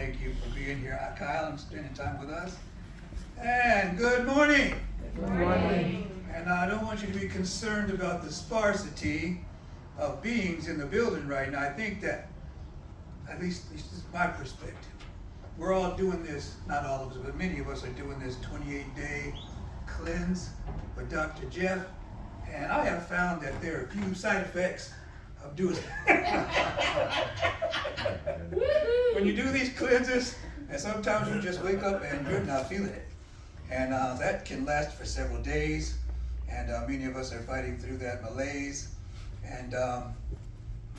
thank you for being here, Kyle, and spending time with us. And good morning. Good morning. And I don't want you to be concerned about the sparsity of beings in the building right now. I think that, at least this is my perspective, we're all doing this, not all of us, but many of us are doing this 28-day cleanse with Dr. Jeff. And I have found that there are a few side effects of doing it. When you do these cleanses, and sometimes you just wake up and you're not feeling it. And that can last for several days. And many of us are fighting through that malaise. And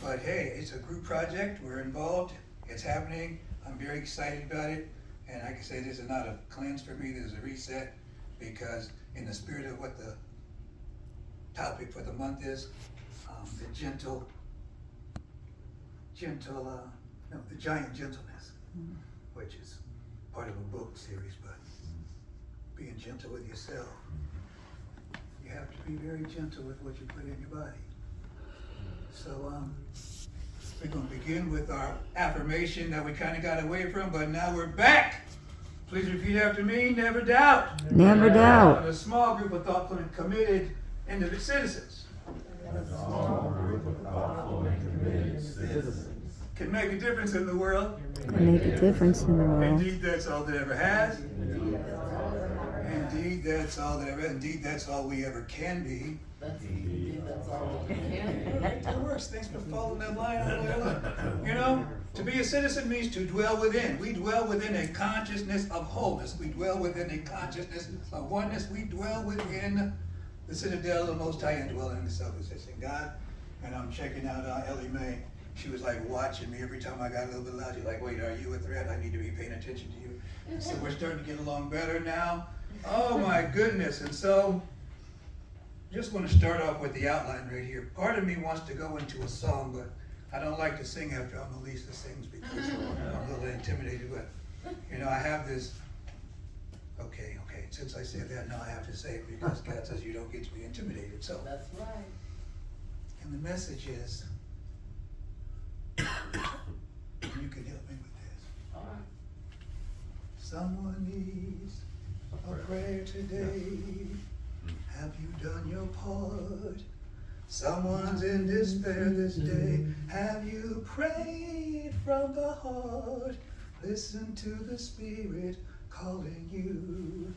but hey, it's a group project. We're involved. It's happening. I'm very excited about it. And like I say, this is not a cleanse for me. This is a reset, because in the spirit of what the topic for the month is, the giant gentleness, which is part of a book series, but being gentle with yourself. You have to be very gentle with what you put in your body. So we're going to begin with our affirmation that we kind of got away from, but now we're back. Please repeat after me. Never doubt. Never doubt. A small group of thoughtful and committed individual citizens. A small group of thoughtful and committed citizens Can make a difference in the world. Can make a difference in the world. Indeed, that's all that ever has. Indeed, that's all that ever. Indeed, that's all we ever can be. That's all we can. That works. Thanks for following that line all the way along. You know, to be a citizen means to dwell within. We dwell within a consciousness of wholeness. We dwell within a consciousness of oneness. We dwell within the citadel of the Most High and dwell in the self-existing God. And I'm checking out Ellie Mae. She was like watching me every time I got a little bit loud. She's like, wait, are you a threat? I need to be paying attention to you. And so we're starting to get along better now. Oh my goodness. And so just want to start off with the outline right here. Part of me wants to go into a song, but I don't like to sing after Melissa sings because I'm a little intimidated. But, you know, I have this, okay, since I said that, now I have to say it because God says you don't get to be intimidated. So, That's right. and the message is, you can help me with this. All right. Someone needs a prayer today. Have you done your part? Someone's in despair this day. Have you prayed from the heart? Listen to the Spirit calling you.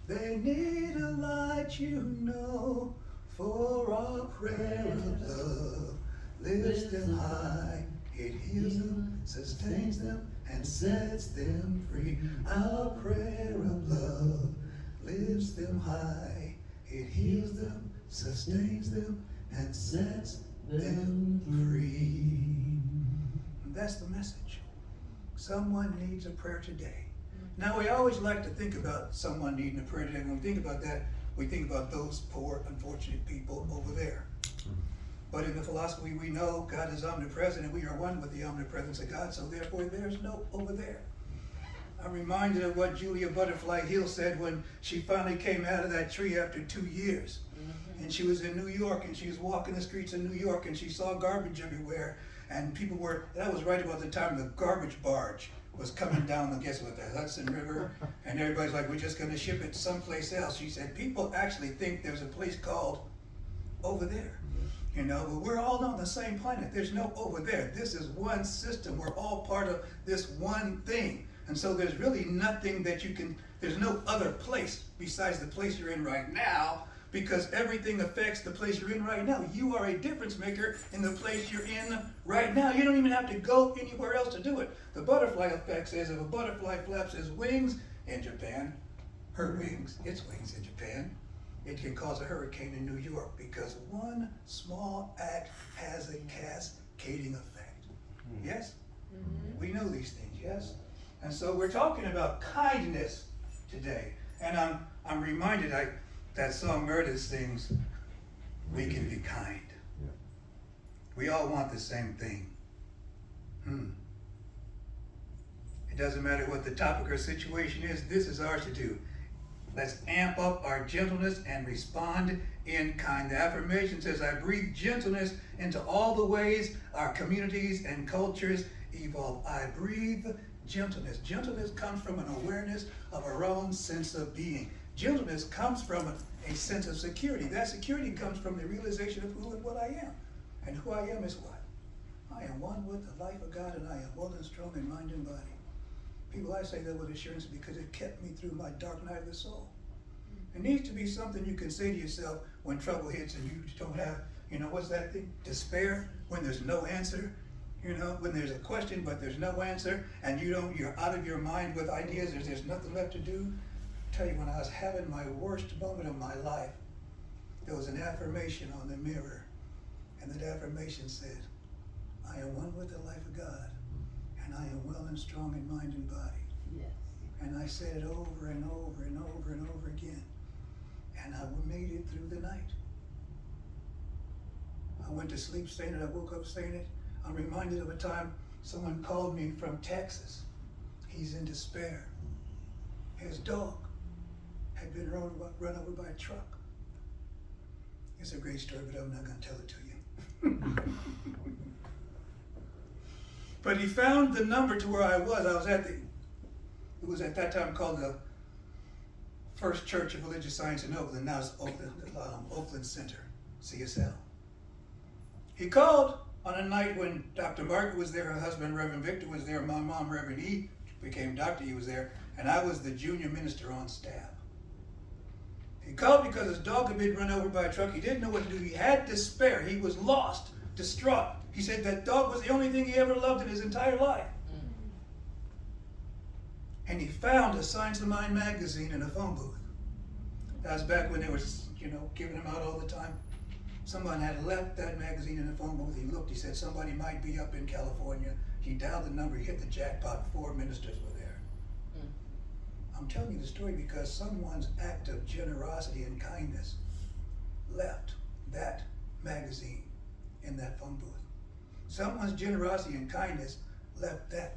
They need a light, you know, for our prayer of love lifts them high. It heals them, sustains them, and sets them free. Our prayer of love lifts them high. It heals them, sustains them, and sets them free. And that's the message. Someone needs a prayer today. Now, we always like to think about someone needing a prayer today. When we think about that, we think about those poor, unfortunate people over there. But in the philosophy, we know God is omnipresent, and we are one with the omnipresence of God, so therefore there's no over there. I'm reminded of what Julia Butterfly Hill said when she finally came out of that tree after 2 years. And she was in New York, and she was walking the streets of New York, and she saw garbage everywhere. And people were, that was right about the time the garbage barge was coming down, I guess, with the Hudson River. And everybody's like, we're just going to ship it someplace else. She said, people actually think there's a place called over there. You know, but we're all on the same planet. There's no over there. This is one system. We're all part of this one thing. And so there's really nothing that you can, there's no other place besides the place you're in right now, because everything affects the place you're in right now. You are a difference maker in the place you're in right now. You don't even have to go anywhere else to do it. The butterfly effect says if a butterfly flaps its wings in Japan, its wings in Japan, it can cause a hurricane in New York, because one small act has a cascading effect. Yes? Mm-hmm. We know these things, yes? And so we're talking about kindness today. And I'm reminded, that song Meredith sings, we can be kind. Yeah. We all want the same thing. It doesn't matter what the topic or situation is, this is ours to do. Let's amp up our gentleness and respond in kind. The affirmation says, I breathe gentleness into all the ways our communities and cultures evolve. I breathe Gentleness. Gentleness comes from an awareness of our own sense of being. Gentleness comes from a sense of security. That security comes from the realization of who and what I am. And who I am is what? I am one with the life of God, and I am well and strong in mind and body. People, I say that with assurance because it kept me through my dark night of the soul. It needs to be something you can say to yourself when trouble hits and you don't have, what's that thing? Despair, when there's no answer. When there's a question but there's no answer, and you're out of your mind with ideas, there's nothing left to do. I tell you, when I was having my worst moment of my life, there was an affirmation on the mirror, and that affirmation said, I am one with the life of God, and I am well and strong in mind and body. Yes. And I said it over and over and over and over again, and I made it through the night. I went to sleep saying it, I woke up saying it. I'm reminded of a time someone called me from Texas. He's in despair. His dog had been run over by a truck. It's a great story, but I'm not going to tell it to you. But he found the number to where I was. It was at that time called the First Church of Religious Science in Oakland. Now it's Oakland Center, CSL. He called on a night when Dr. Margaret was there, her husband, Reverend Victor, was there, my mom, Reverend E, became doctor, he was there, and I was the junior minister on staff. He called because his dog had been run over by a truck. He didn't know what to do. He had despair. He was lost, distraught. He said that dog was the only thing he ever loved in his entire life. And he found a Science of Mind magazine in a phone booth. That was back when they were, giving them out all the time. Someone had left that magazine in the phone booth. He looked, he said, somebody might be up in California. He dialed the number, he hit the jackpot, 4 ministers were there. I'm telling you the story because someone's act of generosity and kindness left that magazine in that phone booth. Someone's generosity and kindness left that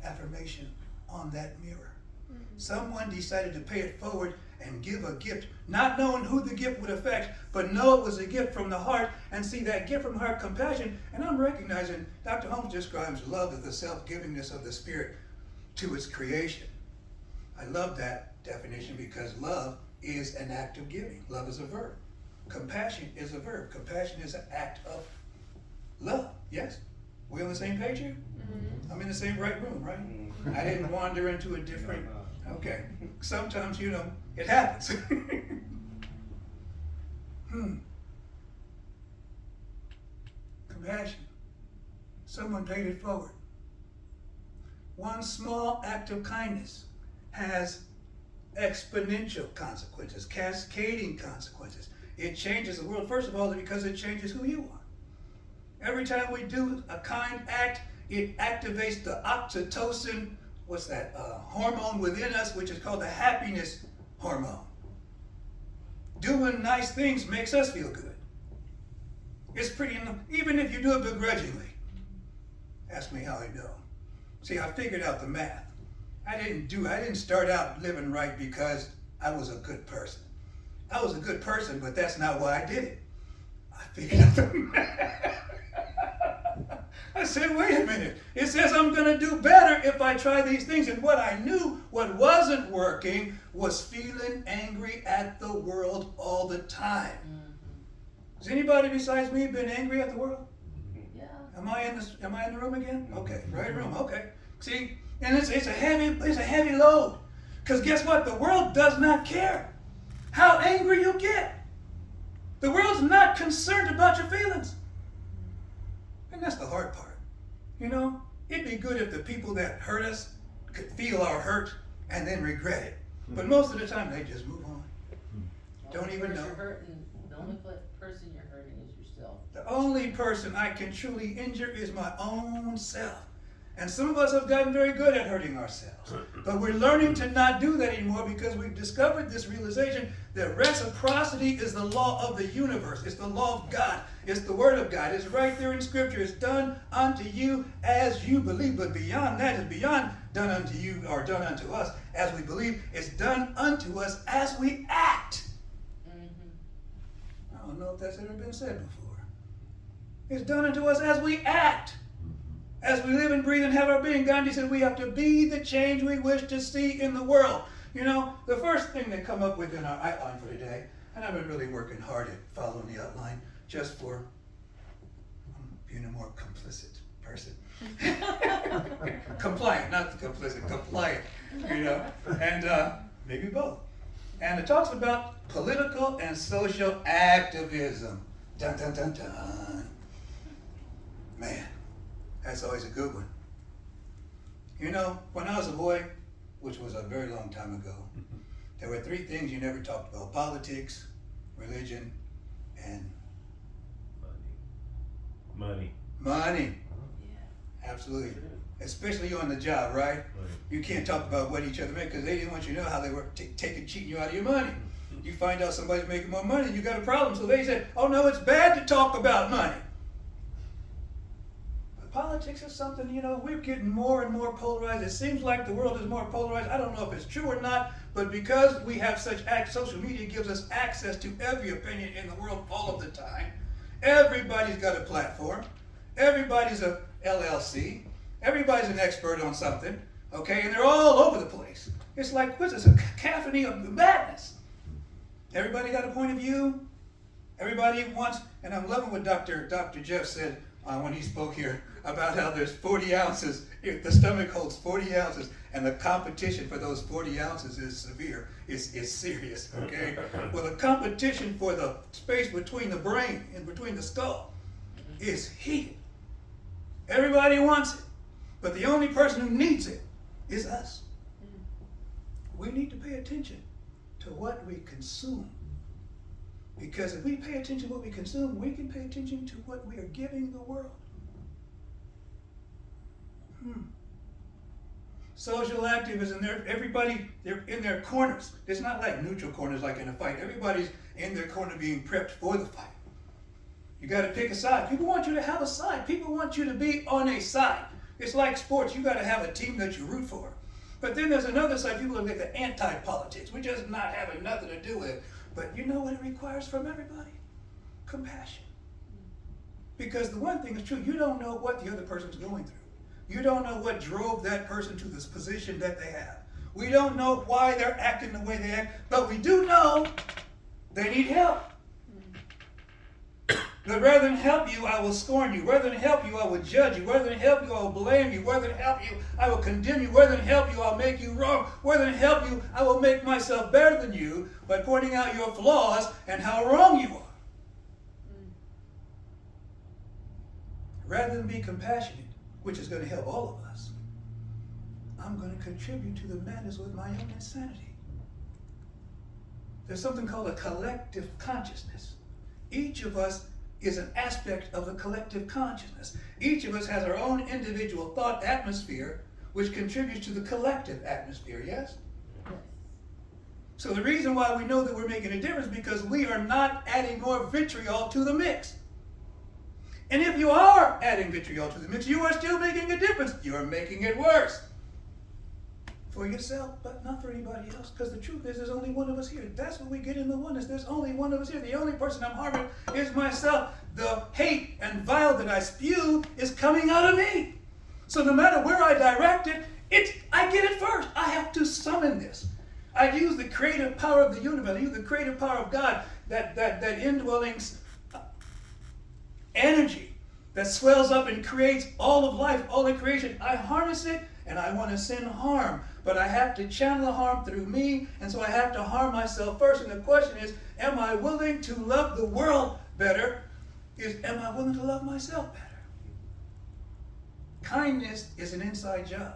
affirmation on that mirror. Someone decided to pay it forward and give a gift, not knowing who the gift would affect, but know it was a gift from the heart, and see that gift from the heart, compassion. And I'm recognizing Dr. Holmes describes love as the self-givingness of the Spirit to its creation. I love that definition because love is an act of giving. Love is a verb. Compassion is a verb. Compassion is an act of love. Yes? We on the same page here? Mm-hmm. I'm in the same right room, right? Mm-hmm. I didn't wander into a different... Okay. Sometimes, it happens. Compassion. Someone paid it forward. One small act of kindness has exponential consequences, cascading consequences. It changes the world, first of all, because it changes who you are. Every time we do a kind act, it activates the oxytocin, hormone within us, which is called the happiness hormone. Doing nice things makes us feel good. It's pretty, even if you do it begrudgingly. Ask me how I know. See, I figured out the math. I didn't start out living right because I was a good person. I was a good person, but that's not why I did it. I figured out the math. I said, wait a minute. It says I'm going to do better if I try these things. And what I knew, what wasn't working, was feeling angry at the world all the time. Mm-hmm. Has anybody besides me been angry at the world? Yeah. Am I in the room again? Okay, right room. Okay. See, and it's a heavy load. Because guess what? The world does not care how angry you get. The world's not concerned about your feelings. And that's the hard part. It'd be good if the people that hurt us could feel our hurt and then regret it. But most of the time, they just move on. Don't even know. The only person you're hurting is yourself. The only person I can truly injure is my own self. And some of us have gotten very good at hurting ourselves. But we're learning to not do that anymore because we've discovered this realization that reciprocity is the law of the universe. It's the law of God. It's the word of God. It's right there in Scripture. It's done unto you as you believe. But beyond that is beyond done unto you or done unto us as we believe. It's done unto us as we act. Mm-hmm. I don't know if that's ever been said before. It's done unto us as we act. As we live and breathe and have our being, Gandhi said we have to be the change we wish to see in the world. You know, the first thing they come up with in our outline for today, and I've been really working hard at following the outline just for being a more complicit person. Compliant, not the complicit, compliant, you know, and maybe both. And it talks about political and social activism. Dun, dun, dun, dun. Man, that's always a good one. You know, when I was a boy, which was a very long time ago, there were three things you never talked about: politics, religion, and Money. money. Yeah. Absolutely. Especially on the job, right? Right. You can't talk about what each other make because they didn't want you to know how they were taking, cheating you out of your money. You find out somebody's making more money and you got a problem. So they said, oh no, it's bad to talk about money. But politics is something, you know, we're getting more and more polarized. It seems like the world is more polarized. I don't know if it's true or not, but because we have such social media gives us access to every opinion in the world all of the time. Everybody's got a platform. Everybody's a LLC. Everybody's an expert on something, okay? And they're all over the place. It's like, what's this, a cacophony of madness? Everybody got a point of view. Everybody wants, and I'm loving what Dr. Jeff said when he spoke here about how there's 40 ounces, if the stomach holds 40 ounces, and the competition for those 40 ounces is severe, is serious, okay? Well, the competition for the space between the brain and between the skull is heated. Everybody wants it, but the only person who needs it is us. We need to pay attention to what we consume. Because if we pay attention to what we consume, we can pay attention to what we are giving the world. Social activism, they're in their corners. It's not like neutral corners like in a fight. Everybody's in their corner being prepped for the fight. You got to pick a side. People want you to have a side. People want you to be on a side. It's like sports. You got to have a team that you root for. But then there's another side. People are like the anti-politics. We're just not having nothing to do with it. But you know what it requires from everybody? Compassion. Because the one thing is true. You don't know what the other person's going through. You don't know what drove that person to this position that they have. We don't know why they're acting the way they act. But we do know they need help. But rather than help you, I will scorn you. Rather than help you, I will judge you. Rather than help you, I will blame you. Rather than help you, I will condemn you. Rather than help you, I'll make you wrong. Rather than help you, I will make myself better than you by pointing out your flaws and how wrong you are. Rather than be compassionate, which is going to help all of us, I'm going to contribute to the madness with my own insanity. There's something called a collective consciousness. Each of us is an aspect of the collective consciousness. Each of us has our own individual thought atmosphere, which contributes to the collective atmosphere, yes? Yes. So the reason why we know that we're making a difference is because we are not adding more vitriol to the mix. And if you are adding vitriol to the mix, you are still making a difference. You're making it worse. For yourself, but not for anybody else. Because the truth is, there's only one of us here. That's what we get in the oneness. There's only one of us here. The only person I'm harming is myself. The hate and vile that I spew is coming out of me. So no matter where I direct it, I get it first. I have to summon this. I use the creative power of the universe. I use the creative power of God, that indwelling energy that swells up and creates all of life, all of creation. I harness it, and I want to send harm. But I have to channel the harm through me, and so I have to harm myself first. And the question is, am I willing to love the world better? Am I willing to love myself better? Kindness is an inside job.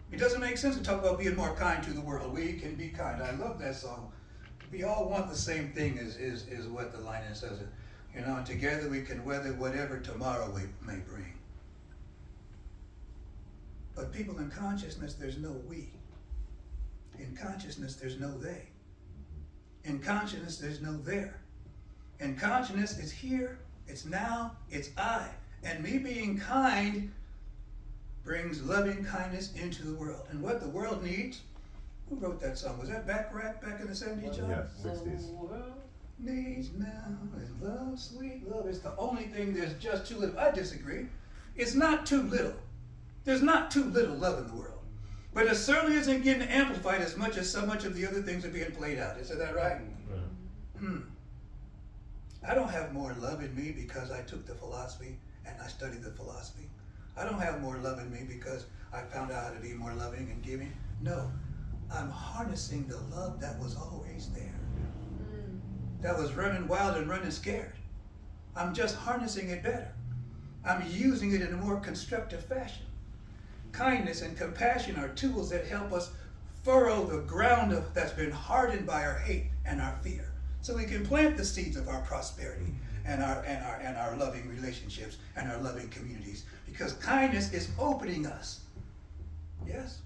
It doesn't make sense to talk about being more kind to the world. We can be kind. I love that song. We all want the same thing is what the line says. You know, and together we can weather whatever tomorrow may bring. But people in consciousness, there's no we. In consciousness, there's no they. In consciousness, there's no there. In consciousness, it's here, it's now, it's I. And me being kind brings loving kindness into the world. And what the world needs, who wrote that song? Was that back in the 70s, John? Yeah, 60s. The world Needs now is love, sweet love. It's the only thing that's just too little. I disagree. It's not too little. There's not too little love in the world. But it certainly isn't getting amplified as much as so much of the other things are being played out. Isn't that right? I don't have more love in me because I took the philosophy and I studied the philosophy. I don't have more love in me because I found out how to be more loving and giving. No, I'm harnessing the love that was always there, that was running wild and running scared. I'm just harnessing it better. I'm using it in a more constructive fashion. Kindness and compassion are tools that help us furrow the ground that's been hardened by our hate and our fear, so we can plant the seeds of our prosperity and our loving relationships and our loving communities. Because kindness is opening us. Yes?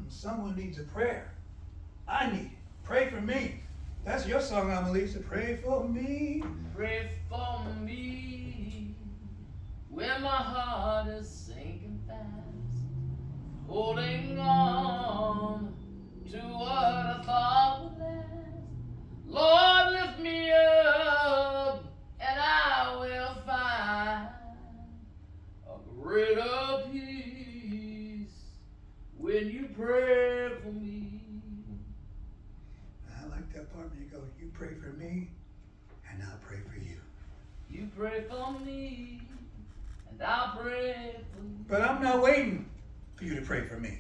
Someone needs a prayer. I need it. Pray for me. That's your song, Amelisa. Pray for me. Pray for me when my heart is sinking fast, holding on to what I thought would last. Lord, lift me up and I will find a greater peace when you pray for me. I like that part when you go, you pray for me and I'll pray for you. You pray for me and I'll pray for you. But I'm not waiting for you to pray for me.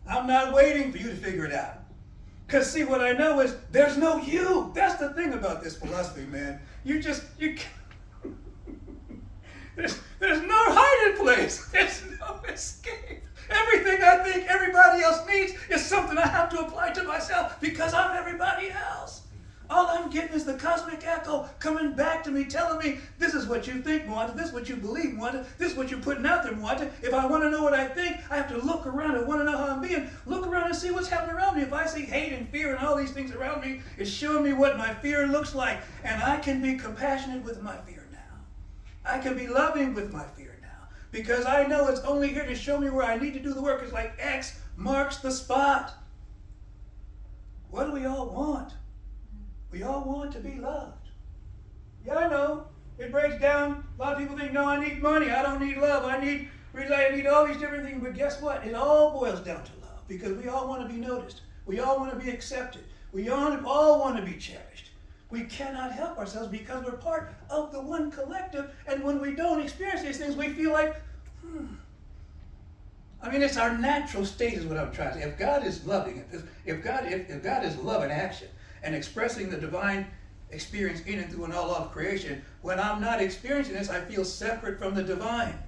I'm not waiting for you to figure it out. Because see, what I know is there's no you. That's the thing about this philosophy, man. You can't. There's no hiding place. There's no escape. Everything I think everybody else needs is something I have to apply to myself because I'm everybody else. All I'm getting is the cosmic echo coming back to me, telling me, this is what you think, Mwanda. This is what you believe, Mwanda. This is what you're putting out there, Mwanda. If I want to know what I think, I have to look around and want to know how I'm being. Look around and see what's happening around me. If I see hate and fear and all these things around me, it's showing me what my fear looks like. And I can be compassionate with my fear now. I can be loving with my fear now. Because I know it's only here to show me where I need to do the work. It's like X marks the spot. What do we all want? We all want to be loved. Yeah, I know. It breaks down. A lot of people think, no, I need money. I don't need love. I need all these different things. But guess what? It all boils down to love. Because we all want to be noticed. We all want to be accepted. We all want to be cherished. We cannot help ourselves because we're part of the one collective. And when we don't experience these things, we feel like, I mean, it's our natural state is what I'm trying to say. If God is loving, if God is love in action, and expressing the divine experience in and through and all of creation, when I'm not experiencing this, I feel separate from the divine.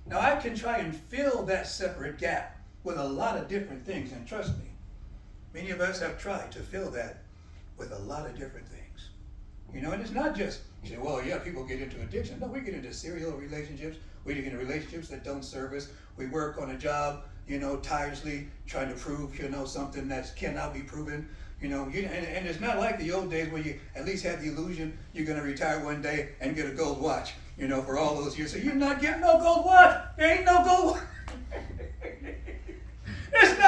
Now, I can try and fill that separate gap with a lot of different things, and trust me, many of us have tried to fill that with a lot of different things. You know, and it's not just, you say, well, yeah, people get into addiction. No, we get into serial relationships. We get into relationships that don't serve us. We work on a job, tirelessly trying to prove, something that cannot be proven. And it's not like the old days where you at least had the illusion you're going to retire one day and get a gold watch, for all those years. So you're not getting no gold watch. There ain't no gold watch. It's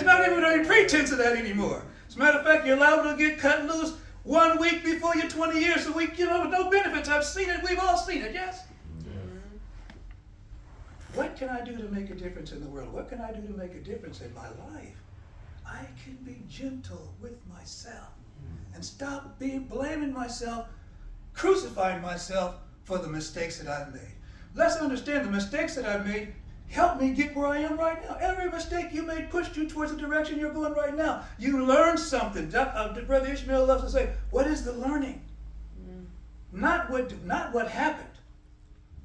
not even a pretense of that anymore. As a matter of fact, you're liable to get cut loose 1 week before you're 20 years. So with no benefits. I've seen it. We've all seen it, yes? What can I do to make a difference in the world? What can I do to make a difference in my life? I can be gentle with myself and stop blaming myself, crucifying myself for the mistakes that I've made. Let's understand the mistakes that I've made help me get where I am right now. Every mistake you made pushed you towards the direction you're going right now. You learned something. Brother Ishmael loves to say, what is the learning? Not what happened.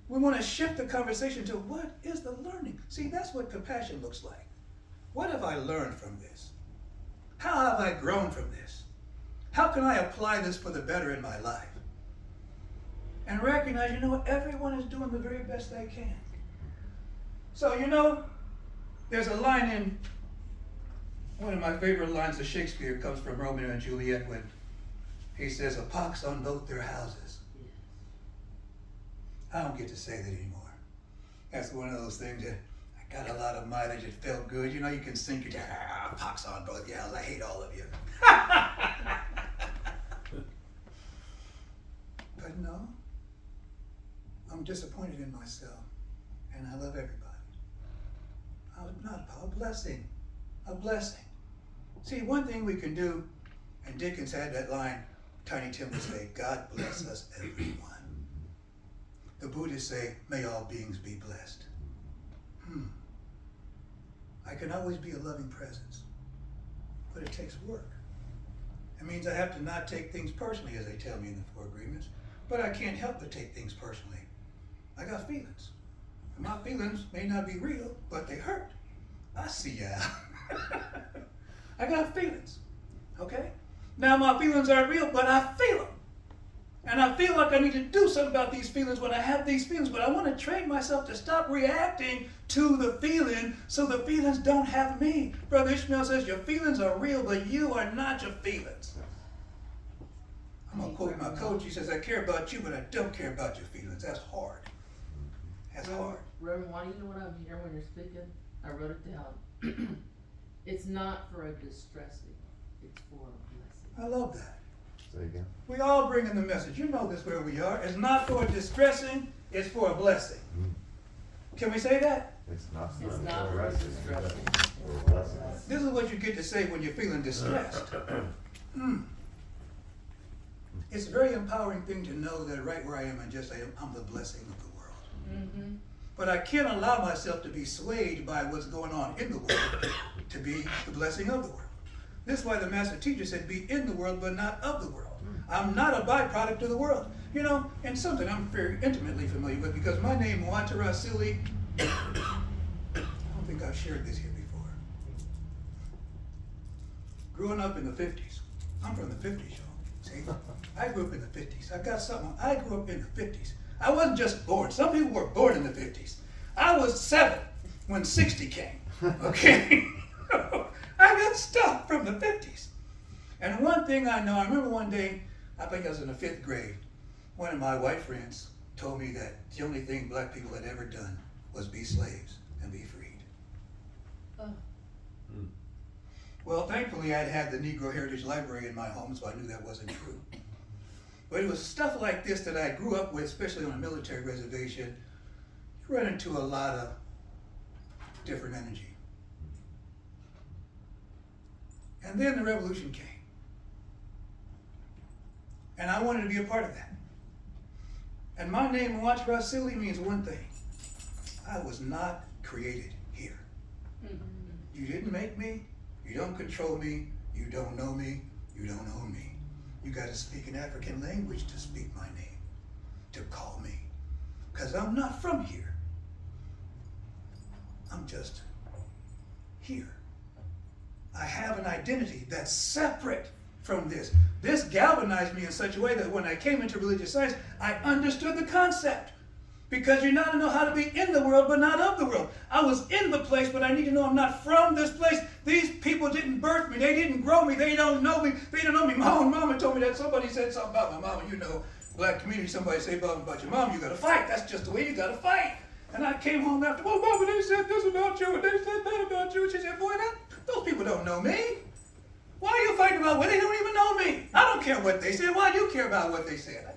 We want to shift the conversation to what is the learning? See, that's what compassion looks like. What have I learned from this? How have I grown from this? How can I apply this for the better in my life? And recognize, everyone is doing the very best they can. So, there's a line in one of my favorite lines of Shakespeare comes from Romeo and Juliet when he says, a pox on both their houses. I don't get to say that anymore. That's one of those things that I got a lot of mileage. It felt good. You can sink it. Pox on both your houses. I hate all of you. But no, I'm disappointed in myself. and I love everybody. Not a blessing, a blessing. See, one thing we can do, and Dickens had that line, Tiny Tim would say, God bless us everyone. The Buddhists say, may all beings be blessed. I can always be a loving presence, but it takes work. It means I have to not take things personally, as they tell me in the Four Agreements, but I can't help but take things personally. I got feelings. And my feelings may not be real, but they hurt. I see ya. I got feelings, okay? Now my feelings aren't real, but I feel them. And I feel like I need to do something about these feelings when I have these feelings, but I want to train myself to stop reacting to the feeling so the feelings don't have me. Brother Ishmael says, your feelings are real, but you are not your feelings. I'm going to quote my coach. He says, I care about you, but I don't care about your feelings. That's hard. That's hard. Reverend, why do you know what I'm hearing when you're speaking? I wrote it down. It's not for a distressing, it's for a blessing. I love that. Say again. We all bring in the message. You know this where we are. It's not for a distressing, it's for a blessing. Can we say that? It's not It's for not a for a blessing. distressing. For a blessing. This is what you get to say when you're feeling distressed. It's a very empowering thing to know that right where I am and just I am, I'm the blessing of the world. Mm-hmm. But I can't allow myself to be swayed by what's going on in the world to be the blessing of the world. This is why the master teacher said, be in the world, but not of the world. I'm not a byproduct of the world. You know, and something I'm very intimately familiar with, because my name, Muatara Sili, I don't think I've shared this here before. Growing up in the 50s, I'm from the 50s, y'all. See, I grew up in the 50s. I got something. I grew up in the 50s. I wasn't just born. Some people were born in the 50s. I was 7 when 60 came, okay? I got stuff from the 50s. And one thing I know, I remember one day, I think I was in the 5th grade, one of my white friends told me that the only thing black people had ever done was be slaves and be freed. Oh. Well, thankfully I'd had the Negro Heritage Library in my home, so I knew that wasn't true. But it was stuff like this that I grew up with, especially on a military reservation. You run into a lot of different energy. And then the revolution came. And I wanted to be a part of that. And my name, Muatara Sili, means one thing. I was not created here. Mm-hmm. You didn't make me. You don't control me. You don't know me. You don't own me. You got to speak an African language to speak my name, to call me. Because I'm not from here. I'm just here. I have an identity that's separate from this. This galvanized me in such a way that when I came into religious science, I understood the concept. Because you now know how to be in the world, but not of the world. I was in the place, but I need to know I'm not from this place. These people didn't birth me. They didn't grow me. They don't know me. They don't know me. My own mama told me that. Somebody said something about my mama. You know, black community, somebody say about your mom, you got to fight. That's just the way you got to fight. And I came home after, well, mama, they said this about you, and they said that about you. And she said, boy, those people don't know me. Why are you fighting about what they don't even know me? I don't care what they said. Why do you care about what they said?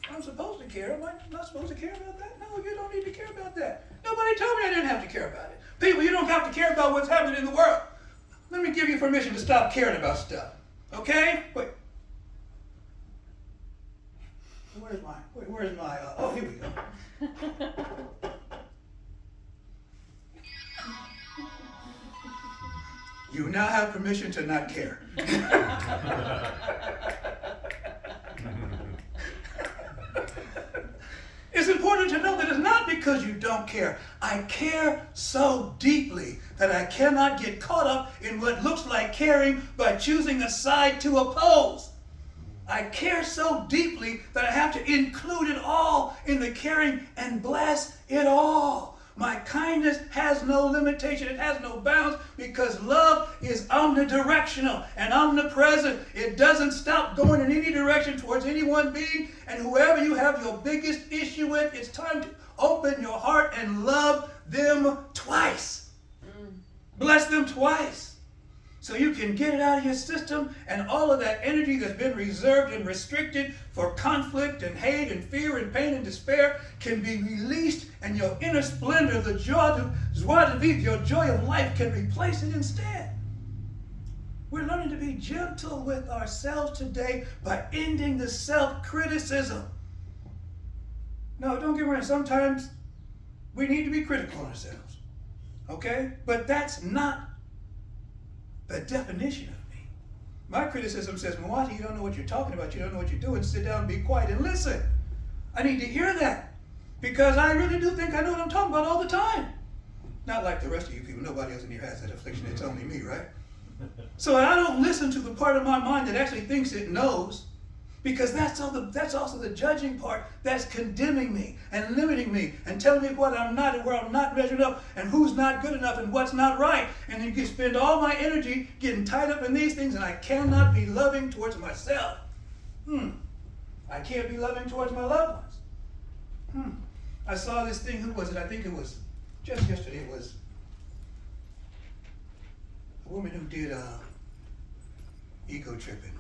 I'm supposed to care. Am I not supposed to care about that? No, you don't need to care about that. Nobody told me I didn't have to care about it. People, you don't have to care about what's happening in the world. Let me give you permission to stop caring about stuff. Okay? Wait. Where's my, oh, here we go. You now have permission to not care. It's important to know that it's not because you don't care. I care so deeply that I cannot get caught up in what looks like caring by choosing a side to oppose. I care so deeply that I have to include it all in the caring and bless it all. My kindness has no limitation. It has no bounds because love is omnidirectional and omnipresent. It doesn't stop going in any direction towards any one being. And whoever you have your biggest issue with, it's time to open your heart and love them twice. Bless them twice. so you can get it out of your system, and all of that energy that's been reserved and restricted for conflict and hate and fear and pain and despair can be released, and your inner splendor, the joie de vivre, your joy of life can replace it instead. We're learning to be gentle with ourselves today by ending the self-criticism. No, don't get me wrong. Sometimes we need to be critical of ourselves, okay? But that's not the definition of me. My criticism says, Mwati, you don't know what you're talking about. You don't know what you're doing. Sit down, be quiet, and listen. I need to hear that because I really do think I know what I'm talking about all the time. Not like the rest of you people. Nobody else in here has that affliction. It's only me, right? So I don't listen to the part of my mind that actually thinks it knows, because that's also the judging part that's condemning me and limiting me and telling me what I'm not and where I'm not measured up and who's not good enough and what's not right. And then you can spend all my energy getting tied up in these things, and I cannot be loving towards myself. I can't be loving towards my loved ones. I saw this thing. Who was it? I think it was just yesterday. It was a woman who did ego tripping.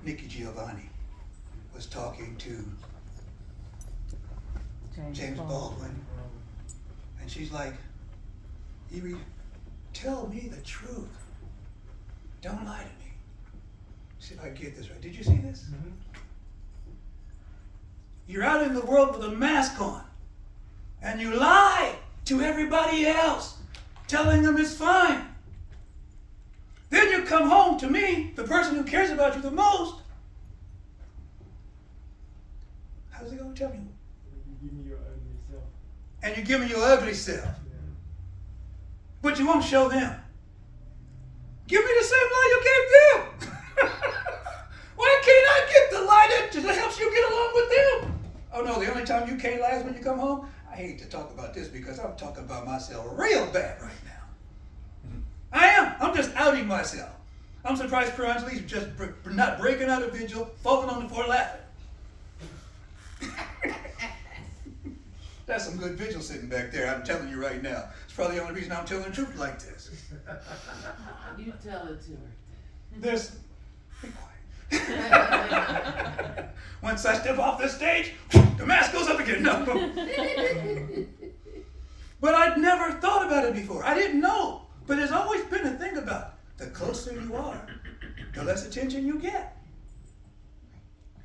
Nikki Giovanni was talking to James Baldwin, and she's like, tell me the truth. Don't lie to me. See if I get this right. Did you see this? Mm-hmm. You're out in the world with a mask on, and you lie to everybody else, telling them it's fine. Then you come home to me, the person who cares about you the most. How's he going to tell me? You give me your ugly self. And you give me your ugly self. Yeah. But you won't show them. Give me the same lie you gave them. Why can't I get the lie that helps you get along with them? Oh no, the only time you can't lie is when you come home? I hate to talk about this because I'm talking about myself real bad right now. I am. I'm just outing myself. I'm surprised Peranjali's just not breaking out of vigil, falling on the floor laughing. That's some good vigil sitting back there, I'm telling you right now. It's probably the only reason I'm telling the truth like this. You tell it to her. Be quiet. Once I step off the stage, the mask goes up again. No. But I'd never thought about it before. I didn't know. But there's always been a thing about it. The closer you are, the less attention you get.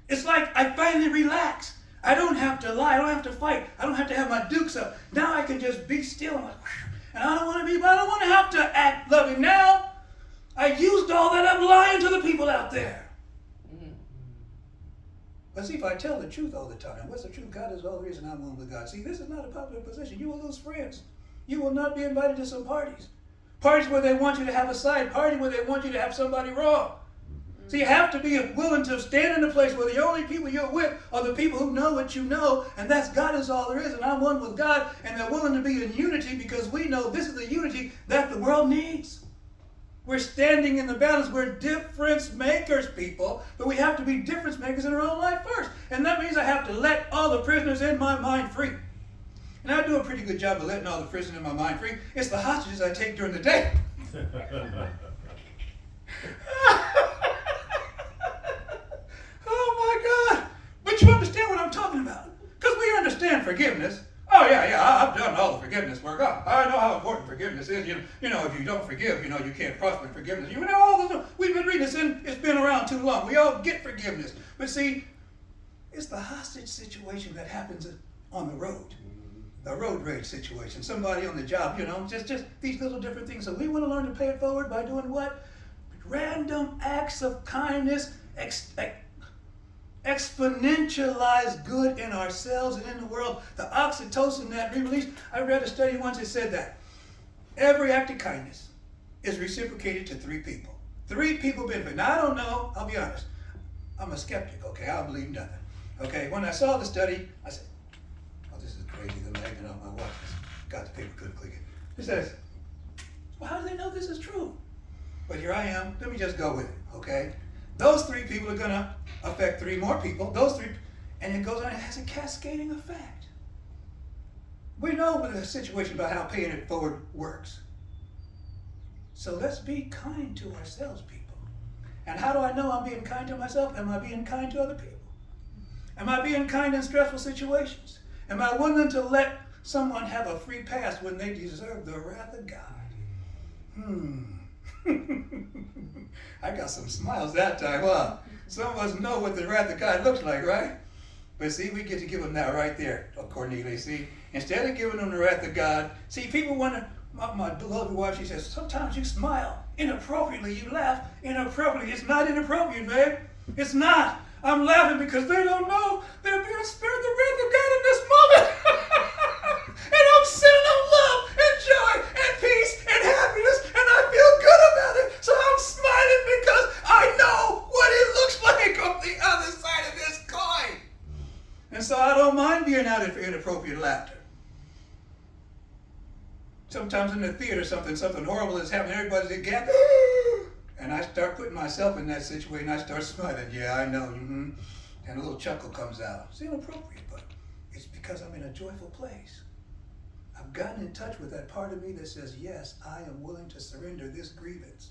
It's like I finally relax. I don't have to lie. I don't have to fight. I don't have to have my dukes up. Now I can just be still. I'm like, and I don't want to have to act loving now. I used all that up lying to the people out there. But see, if I tell the truth all the time, what's the truth? God is all the reason I'm one with God. See, this is not a popular position. You will lose friends. You will not be invited to some parties. Parties where they want you to have a side. Parties where they want you to have somebody wrong. So you have to be willing to stand in a place where the only people you're with are the people who know what you know, and that's God is all there is, and I'm one with God, and they're willing to be in unity because we know this is the unity that the world needs. We're standing in the balance. We're difference makers, people, but we have to be difference makers in our own life first. And that means I have to let all the prisoners in my mind free. And I do a pretty good job of letting all the prisoners in my mind free. It's the hostages I take during the day. Oh my God. But you understand what I'm talking about. Because we understand forgiveness. Oh yeah, I've done all the forgiveness work. I know how important forgiveness is. You know, if you don't forgive, you can't prosper in forgiveness. You know all this. We've been reading this, and it's been around too long. We all get forgiveness. But see, it's the hostage situation that happens on the road. The road rage situation. Somebody on the job, just these little different things. So we want to learn to pay it forward by doing what? Random acts of kindness, exponentialize good in ourselves and in the world. The oxytocin that we release. I read a study once that said that every act of kindness is reciprocated to 3 people. 3 people benefit. Now, I don't know. I'll be honest. I'm a skeptic, okay? I don't believe nothing. Okay? When I saw the study, I said, oh, this is crazy. The magnet on my watch got the paper, couldn't click it. It says, well, how do they know this is true? But here I am. Let me just go with it, okay? Those 3 people are going to affect 3 more people. Those 3, and it goes on. It has a cascading effect. We know with the situation about how paying it forward works. So let's be kind to ourselves, people. And how do I know I'm being kind to myself? Am I being kind to other people? Am I being kind in stressful situations? Am I willing to let someone have a free pass when they deserve the wrath of God? I got some smiles that time, huh? Some of us know what the wrath of God looks like, right? But see, we get to give them that right there, Cornelius. See, instead of giving them the wrath of God, see, people wonder, my beloved wife, she says, sometimes you smile inappropriately, you laugh inappropriately. It's not inappropriate, babe. It's not. I'm laughing because they don't know they're being spared the wrath of God in this moment. And I'm sending them love and joy and peace and happiness, and I feel good about it. So I'm smiling because I know what it looks like on the other side of this coin. And so I don't mind being out for inappropriate laughter. Sometimes in the theater, something horrible is happening. Everybody's again, and I start putting myself in that situation. I start smiling. Yeah, I know. And a little chuckle comes out. It's inappropriate, but it's because I'm in a joyful place. I've gotten in touch with that part of me that says, yes, I am willing to surrender this grievance.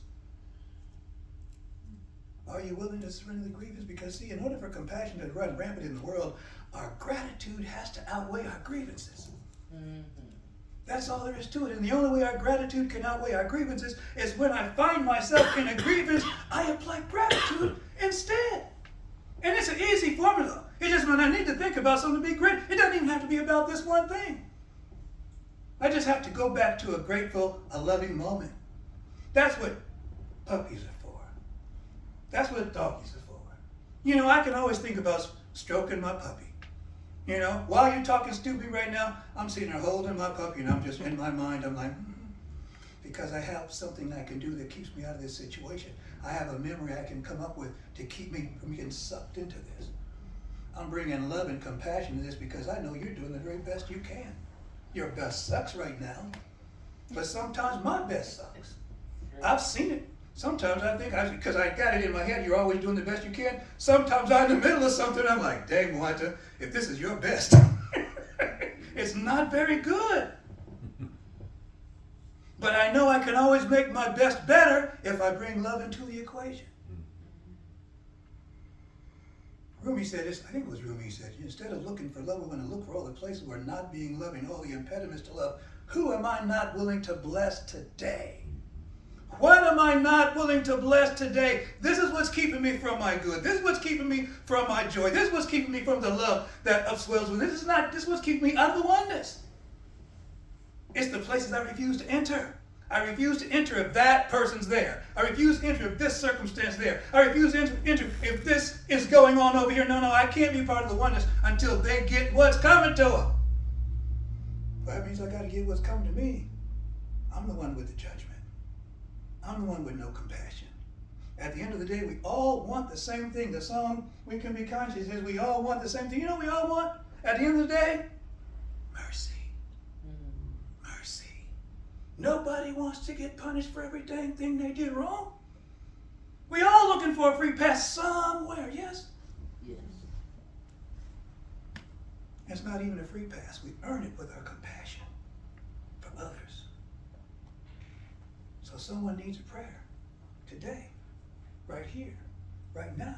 Are you willing to surrender the grievance? Because see, in order for compassion to run rampant in the world, our gratitude has to outweigh our grievances. That's all there is to it. And the only way our gratitude can outweigh our grievances is when I find myself in a grievance, I apply gratitude instead. And it's an easy formula. It's just when I need to think about something to be great, it doesn't even have to be about this one thing. I just have to go back to a grateful, a loving moment. That's what puppies are for. That's what doggies are for. You know, I can always think about stroking my puppy. You know, while you're talking stupid right now, I'm sitting there holding my puppy, and I'm just in my mind, I'm like, because I have something I can do that keeps me out of this situation. I have a memory I can come up with to keep me from getting sucked into this. I'm bringing love and compassion to this because I know you're doing the very best you can. Your best sucks right now, but sometimes my best sucks. I've seen it. Sometimes I think, because I got it in my head, you're always doing the best you can. Sometimes I'm in the middle of something, I'm like, dang, Wanda, if this is your best, it's not very good. But I know I can always make my best better if I bring love into the equation. Rumi said this, I think it was Rumi who said, instead of looking for love, we're going to look for all the places we're not being loving, all the impediments to love. Who am I not willing to bless today? What am I not willing to bless today? This is what's keeping me from my good. This is what's keeping me from my joy. This is what's keeping me from the love that upswells within. This is what's keeping me out of the oneness. It's the places I refuse to enter. I refuse to enter if that person's there. I refuse to enter if this circumstance is there. I refuse to enter if this is going on over here. No, I can't be part of the oneness until they get what's coming to them. Well, that means I got to get what's coming to me. I'm the one with the judgment. I'm the one with no compassion. At the end of the day, we all want the same thing. The song, We Can Be Conscious, says we all want the same thing. You know what we all want? At the end of the day, mercy. Mercy. Nobody wants to get punished for every dang thing they did wrong. We all looking for a free pass somewhere, yes? Yes. It's not even a free pass. We earn it with our compassion for others. So someone needs a prayer today, right here, right now.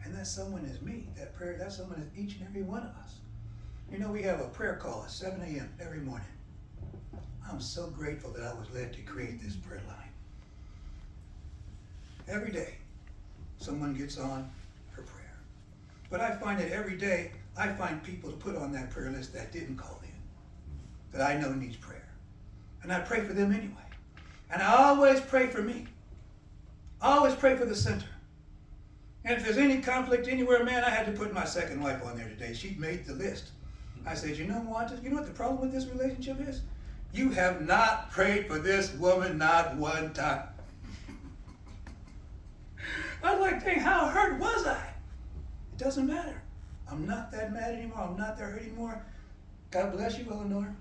And that someone is me. That someone is each and every one of us. You know, we have a prayer call at 7 a.m. every morning. I'm so grateful that I was led to create this prayer line. Every day, someone gets on for prayer. But I find that every day, I find people to put on that prayer list that didn't call in, that I know needs prayer. And I pray for them anyway. And I always pray for me. I always pray for the center. And if there's any conflict anywhere, man, I had to put my second wife on there today. She made the list. I said, you know what the problem with this relationship is? You have not prayed for this woman not one time. I was like, dang, how hurt was I? It doesn't matter. I'm not that mad anymore. I'm not that hurt anymore. God bless you, Eleanor.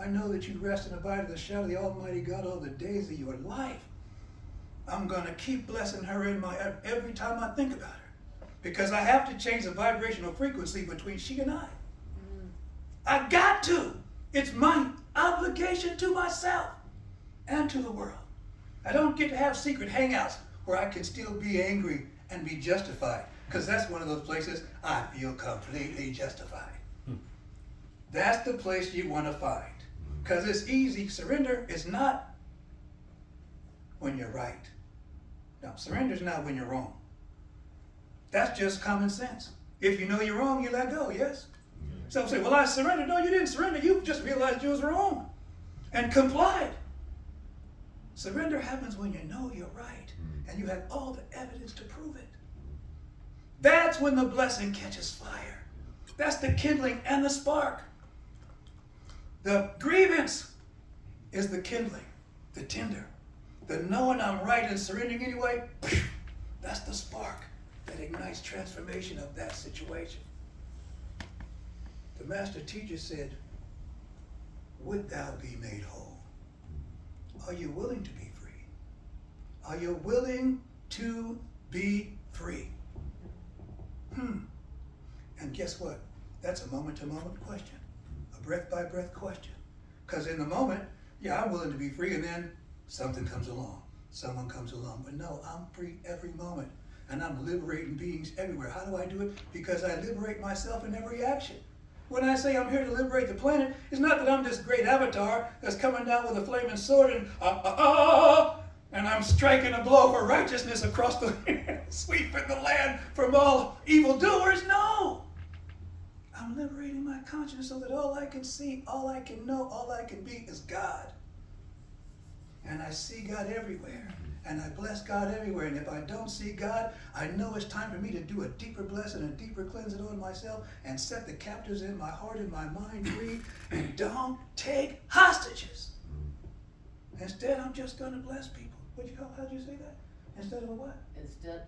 I know that you rest and abide in the shadow of the Almighty God all the days of your life. I'm going to keep blessing her every time I think about her. Because I have to change the vibrational frequency between she and I. I got to. It's my obligation to myself and to the world. I don't get to have secret hangouts where I can still be angry and be justified, because that's one of those places I feel completely justified. That's the place you want to find, because it's easy. Surrender is not when you're right. No, surrender is not when you're wrong. That's just common sense. If you know you're wrong, you let go, yes? Some say, well, I surrendered. No, you didn't surrender. You just realized you was wrong and complied. Surrender happens when you know you're right and you have all the evidence to prove it. That's when the blessing catches fire. That's the kindling and the spark. The grievance is the kindling, the tinder. The knowing I'm right and surrendering anyway, that's the spark that ignites transformation of that situation. The master teacher said, would thou be made whole? Are you willing to be free? Are you willing to be free? And guess what? That's a moment-to-moment question, a breath-by-breath question. Because in the moment, yeah, I'm willing to be free, and then something comes along. Someone comes along. But no, I'm free every moment. And I'm liberating beings everywhere. How do I do it? Because I liberate myself in every action. When I say I'm here to liberate the planet, it's not that I'm this great avatar that's coming down with a flaming sword and I'm striking a blow for righteousness across the sweeping the land from all evildoers. No! I'm liberating my conscience so that all I can see, all I can know, all I can be is God. And I see God everywhere. And I bless God everywhere. And if I don't see God, I know it's time for me to do a deeper blessing and deeper cleansing on myself and set the captives in my heart and my mind free and don't take hostages. Instead, I'm just going to bless people. How'd you say that? Instead of a what? Instead,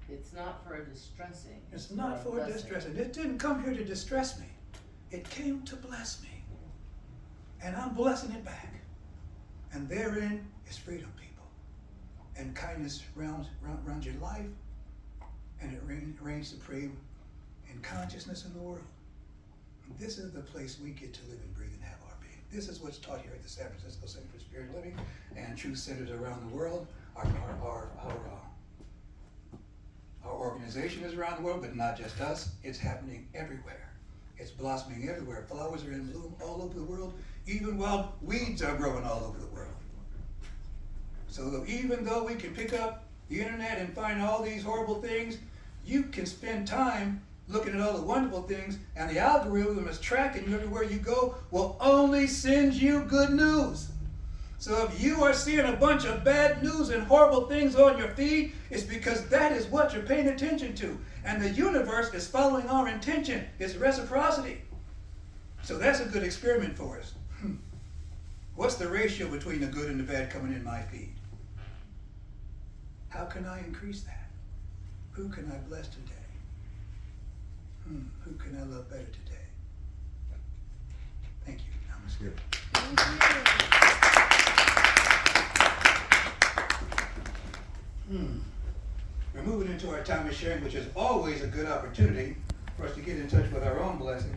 it's not for a distressing. It's not for distressing. It didn't come here to distress me. It came to bless me. And I'm blessing it back. And therein is freedom, people. And kindness rounds your life, and it reigns supreme in consciousness in the world. And this is the place we get to live and breathe and have our being. This is what's taught here at the San Francisco Center for Spirit Living and Truth Centers around the world. Our organization is around the world, but not just us. It's happening everywhere. It's blossoming everywhere. Flowers are in bloom all over the world, even while weeds are growing all over the world. So even though we can pick up the internet and find all these horrible things, you can spend time looking at all the wonderful things, and the algorithm is tracking you everywhere you go, will only send you good news. So if you are seeing a bunch of bad news and horrible things on your feed, it's because that is what you're paying attention to. And the universe is following our intention. It's reciprocity. So that's a good experiment for us. What's the ratio between the good and the bad coming in my feed? How can I increase that? Who can I bless today? Who can I love better today? Thank you. Namaste. We're moving into our time of sharing, which is always a good opportunity for us to get in touch with our own blessing.